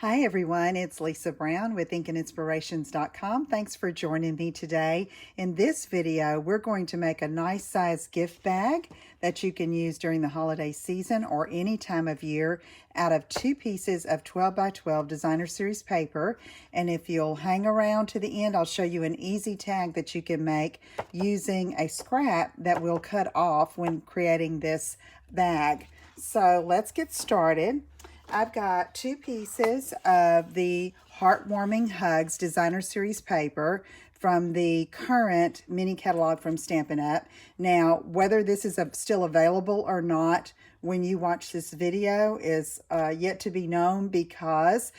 Hi everyone, it's Lisa Brown with InkandInspirations.com. Thanks for joining me today. In this video, we're going to make a nice size gift bag that you can use during the holiday season or any time of year out of 2 pieces of 12 by 12 designer series paper. And if you'll hang around to the end, I'll show you an easy tag that you can make using a scrap that we'll cut off when creating this bag. So let's get started. I've got 2 pieces of the Heartwarming Hugs Designer Series paper from the current mini catalog from Stampin' Up. Now, whether this is still available or not when you watch this video is yet to be known, because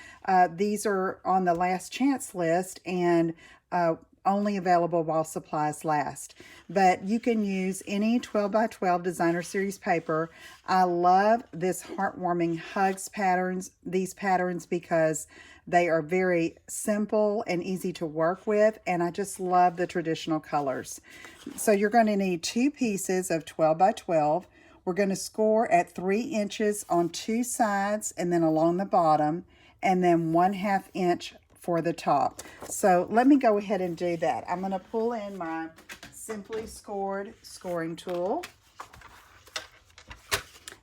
these are on the last chance list and only available while supplies last. But you can use any 12 by 12 designer series paper. I love this Heartwarming Hugs patterns, these patterns, because they are very simple and easy to work with, and I just love the traditional colors. So you're going to need 2 pieces of 12 by 12. We're going to score at 3 inches on 2 sides and then along the bottom, and then 1/2 inch for the top. So let me go ahead and do that. I'm going to pull in my Simply Scored scoring tool,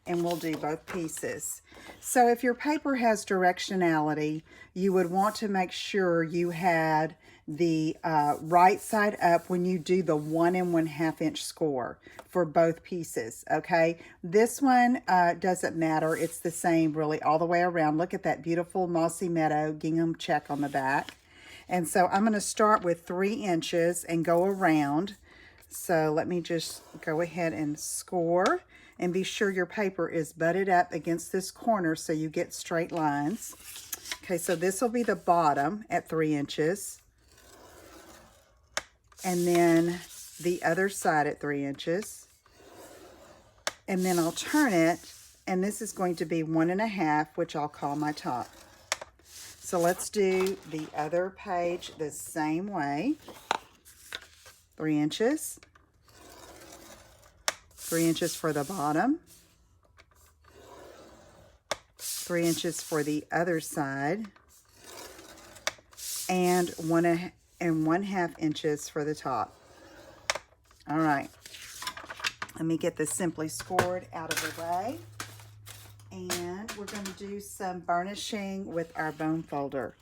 and we'll do both pieces. So if your paper has directionality, you would want to make sure you had the right side up when you do the 1 1/2 inch score for both pieces, okay? This one doesn't matter. It's the same really all the way around. Look at that beautiful Mossy Meadow gingham check on the back. And so I'm going to start with 3 inches and go around. So let me just go ahead and score, and be sure your paper is butted up against this corner so you get straight lines. Okay, so this will be the bottom at 3 inches. And then the other side at 3 inches. And then I'll turn it, and this is going to be 1 1/2, which I'll call my top. So let's do the other page the same way. 3 inches. 3 inches for the bottom. 3 inches for the other side. And 1 1/2 inches for the top. All right. Let me get this Simply Scored out of the way. And we're going to do some burnishing with our bone folder.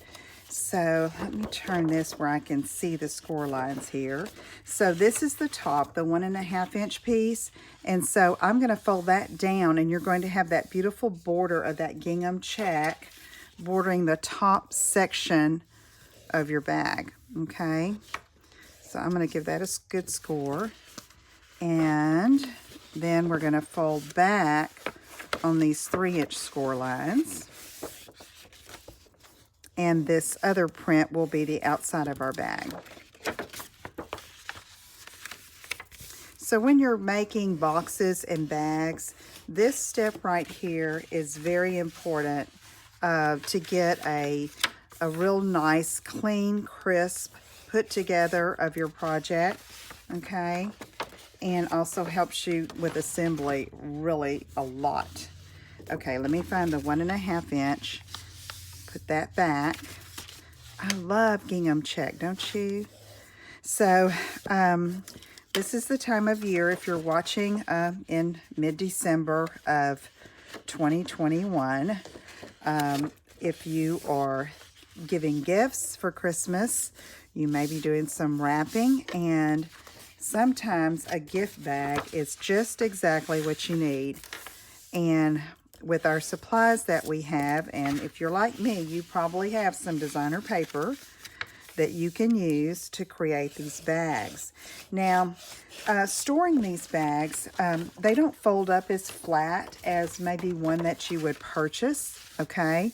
So let me turn this where I can see the score lines here. So this is the top, the 1 1/2 inch piece. And so I'm going to fold that down, and you're going to have that beautiful border of that gingham check bordering the top section of your bag. Okay. So I'm going to give that a good score. And then we're going to fold back on these 3 inch score lines. And this other print will be the outside of our bag. So when you're making boxes and bags, this step right here is very important to get a real nice, clean, crisp put together of your project, okay? And also helps you with assembly really a lot. Okay, let me find the 1 1/2 inch. Put that back. I love gingham check, don't you? So this is the time of year, if you're watching in mid-December of 2021, if you are giving gifts for Christmas, you may be doing some wrapping, and sometimes a gift bag is just exactly what you need. And with our supplies that we have, and if you're like me, you probably have some designer paper that you can use to create these bags. Now, storing these bags, they don't fold up as flat as maybe one that you would purchase, okay?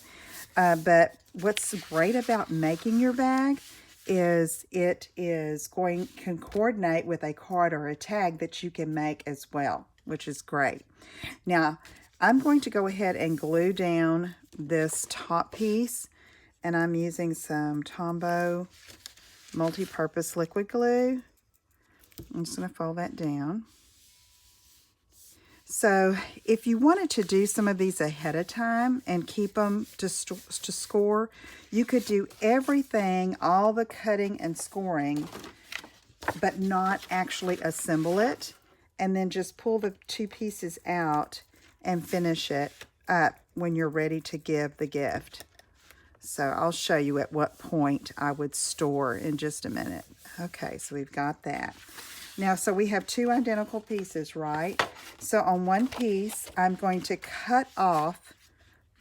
But what's great about making your bag is it can coordinate with a card or a tag that you can make as well, which is great. Now, I'm going to go ahead and glue down this top piece, and I'm using some Tombow multi-purpose liquid glue. I'm just going to fold that down. So if you wanted to do some of these ahead of time and keep them to score, you could do everything, all the cutting and scoring, but not actually assemble it, and then just pull the two pieces out and finish it up when you're ready to give the gift. So I'll show you at what point I would store in just a minute. Okay, so we've got that. Now, so we have two identical pieces, right? So on one piece, I'm going to cut off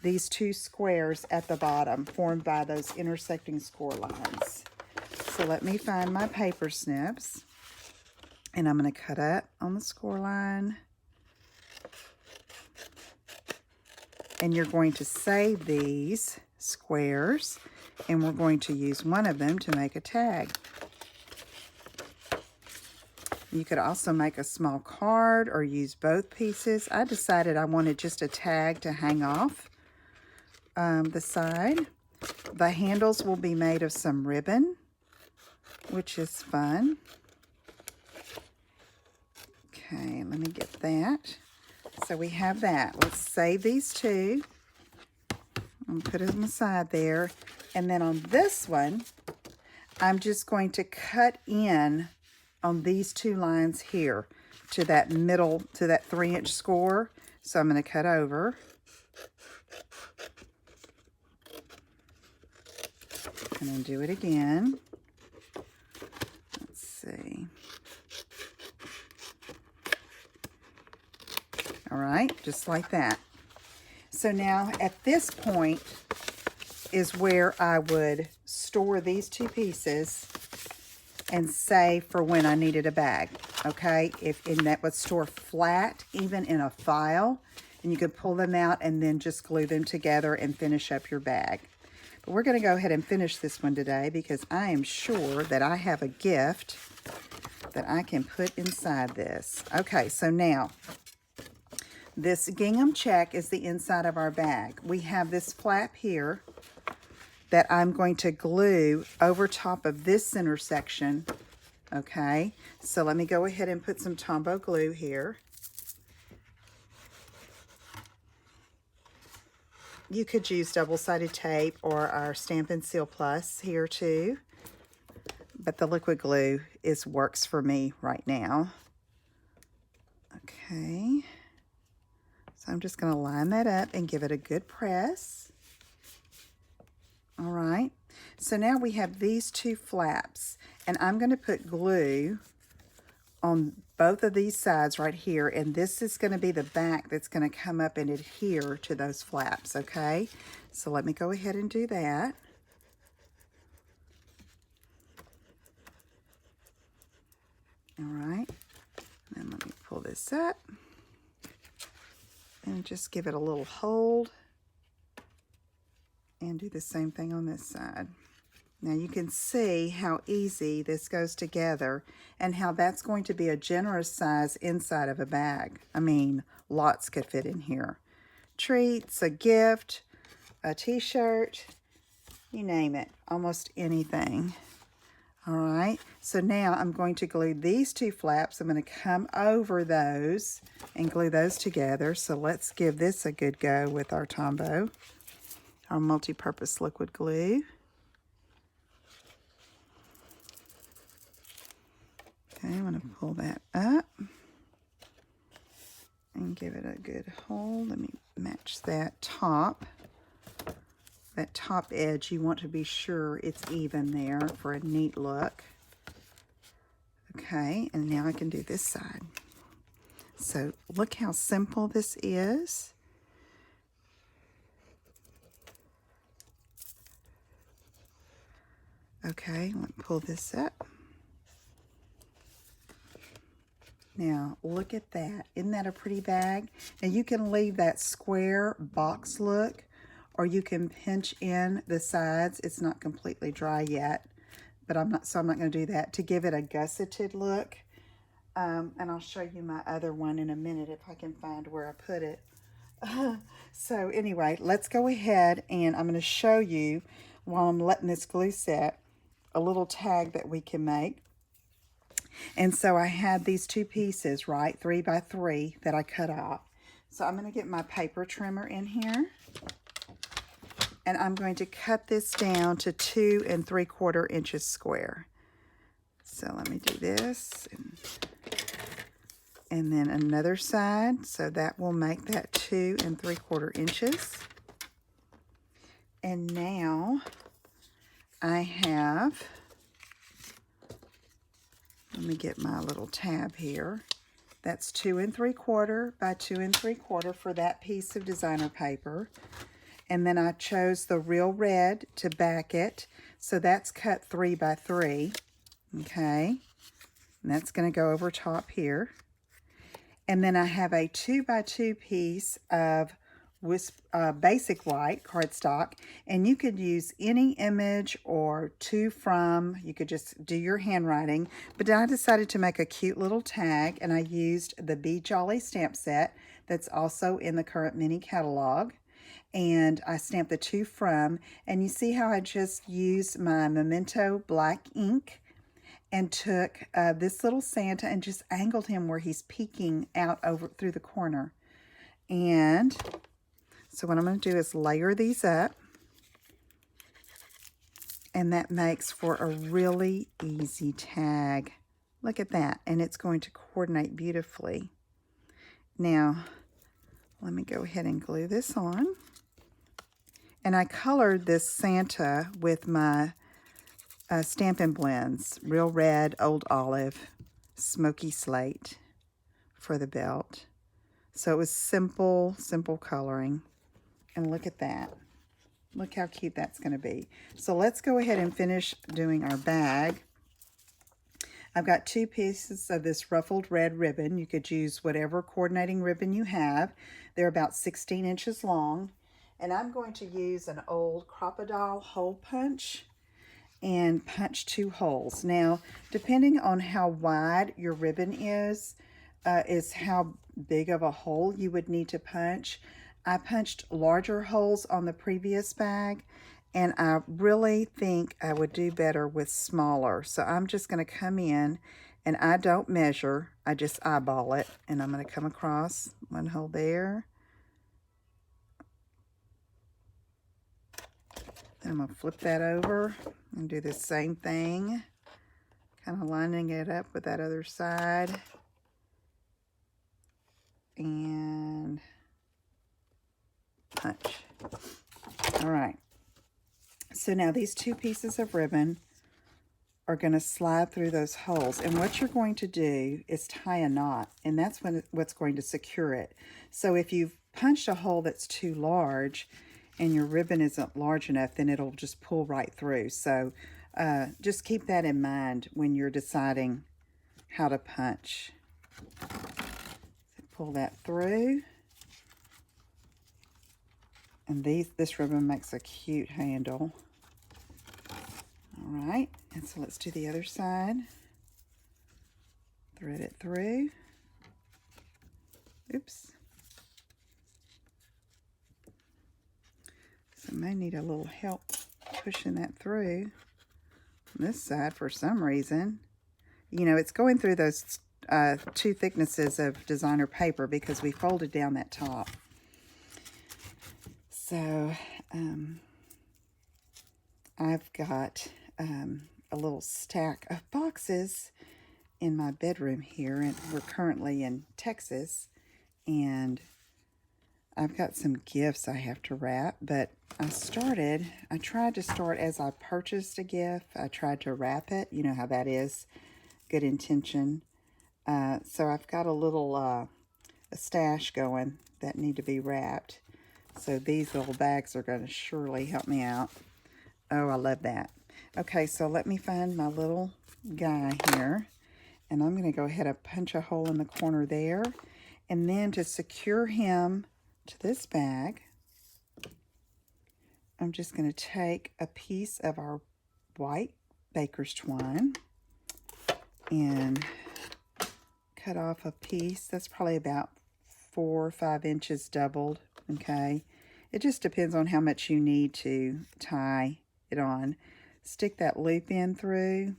these two squares at the bottom, formed by those intersecting score lines. So let me find my paper snips, and I'm going to cut up on the score line. And you're going to save these squares, and we're going to use one of them to make a tag. You could also make a small card or use both pieces. I decided I wanted just a tag to hang off the side. The handles will be made of some ribbon, which is fun. Okay, let me get that. So we have that. Let's save these two and put them aside there. And then on this one, I'm just going to cut in on these two lines here to that middle, to that 3-inch score. So I'm going to cut over. And then do it again. Let's see. All right, just like that. So now at this point is where I would store these two pieces and save for when I needed a bag, okay? And that would store flat, even in a file, and you could pull them out and then just glue them together and finish up your bag. But we're gonna go ahead and finish this one today because I am sure that I have a gift that I can put inside this. Okay, so now, this gingham check is the inside of our bag. We have this flap here that I'm going to glue over top of this center section, okay? So let me go ahead and put some Tombow glue here. You could use double-sided tape or our Stampin' Seal Plus here too, but the liquid glue works for me right now. Okay, so I'm just gonna line that up and give it a good press. All right, so now we have these two flaps, and I'm going to put glue on both of these sides right here, and this is going to be the back that's going to come up and adhere to those flaps, okay? So let me go ahead and do that. All right, and let me pull this up and just give it a little hold. And do the same thing on this side. Now you can see how easy this goes together and how that's going to be a generous size inside of a bag. I mean, lots could fit in here. Treats, a gift, a t-shirt, you name it, almost anything. All right, so now I'm going to glue these two flaps. I'm going to come over those and glue those together. So let's give this a good go with our Tombow, our multi-purpose liquid glue. Okay, I'm going to pull that up and give it a good hold. Let me match that top. That top edge, you want to be sure it's even there for a neat look. Okay, and now I can do this side. So look how simple this is. Okay, let me pull this up. Now, look at that. Isn't that a pretty bag? Now, you can leave that square box look, or you can pinch in the sides. It's not completely dry yet, but I'm not going to do that to give it a gusseted look. And I'll show you my other one in a minute if I can find where I put it. So anyway, let's go ahead and I'm going to show you, while I'm letting this glue set, a little tag that we can make. And so I had these two pieces, right, 3 by 3 that I cut off. So I'm going to get my paper trimmer in here, and I'm going to cut this down to 2 3/4 inches square. So let me do this, and then another side, so that will make that 2 3/4 inches. And now I have, let me get my little tab here. That's 2 3/4 by 2 3/4 for that piece of designer paper. And then I chose the real red to back it. So that's cut 3 by 3. Okay. And that's going to go over top here. And then I have a 2 by 2 piece of basic white cardstock, and you could use any image or to from. You could just do your handwriting, but I decided to make a cute little tag, and I used the Be Jolly stamp set that's also in the current mini catalog, and I stamped the to from, and you see how I just used my Memento black ink and took this little Santa and just angled him where he's peeking out over through the corner. And so what I'm going to do is layer these up, and that makes for a really easy tag. Look at that, and it's going to coordinate beautifully. Now, let me go ahead and glue this on. And I colored this Santa with my Stampin' blends, Real Red, Old Olive, Smoky Slate for the belt. So it was simple, simple coloring. And look at that. Look how cute that's going to be. So let's go ahead and finish doing our bag. I've got 2 pieces of this ruffled red ribbon. You could use whatever coordinating ribbon you have. They're about 16 inches long. And I'm going to use an old crocodile hole punch and punch 2 holes. Now, depending on how wide your ribbon is how big of a hole you would need to punch. I punched larger holes on the previous bag, and I really think I would do better with smaller. So I'm just going to come in, and I don't measure, I just eyeball it, and I'm going to come across 1 hole there. Then I'm going to flip that over and do the same thing, kind of lining it up with that other side. And punch. All right. So now these 2 pieces of ribbon are going to slide through those holes. And what you're going to do is tie a knot, and that's what's going to secure it. So if you've punched a hole that's too large and your ribbon isn't large enough, then it'll just pull right through. So just keep that in mind when you're deciding how to punch. So pull that through. And this ribbon makes a cute handle. All right, and so let's do the other side. Thread it through. Oops. So I may need a little help pushing that through on this side for some reason. You know, it's going through those 2 thicknesses of designer paper because we folded down that top. So I've got a little stack of boxes in my bedroom here, and we're currently in Texas, and I've got some gifts I have to wrap, but I tried to start as I purchased a gift. I tried to wrap it. You know how that is, good intention. So I've got a little a stash going that need to be wrapped. So these little bags are going to surely help me out. Oh, I love that. Okay, so let me find my little guy here. And I'm going to go ahead and punch a hole in the corner there. And then to secure him to this bag, I'm just going to take a piece of our white baker's twine and cut off a piece. That's probably about 4 or 5 inches doubled. Okay, it just depends on how much you need to tie it on. Stick that loop in through,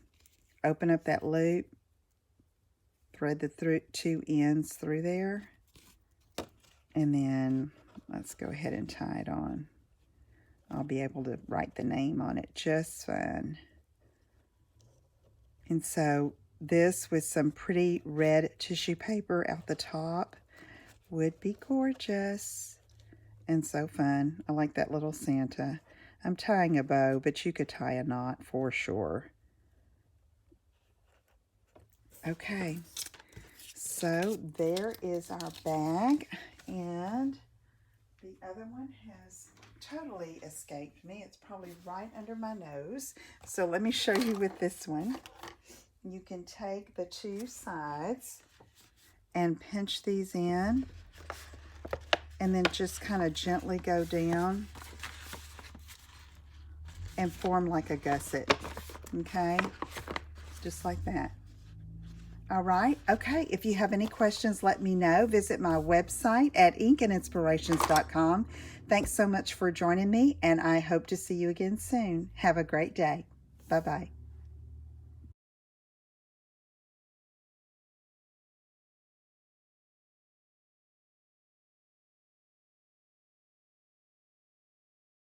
open up that loop, thread the two ends through there. And then let's go ahead and tie it on. I'll be able to write the name on it just fine. And so this with some pretty red tissue paper out the top would be gorgeous and so fun. I like that little Santa. I'm tying a bow, but you could tie a knot for sure. Okay, so there is our bag, and the other one has totally escaped me. It's probably right under my nose. So let me show you with this one. You can take the two sides and pinch these in, and then just kind of gently go down and form like a gusset, okay? Just like that. All right, okay, if you have any questions, let me know. Visit my website at inkandinspirations.com. Thanks so much for joining me, and I hope to see you again soon. Have a great day. Bye-bye.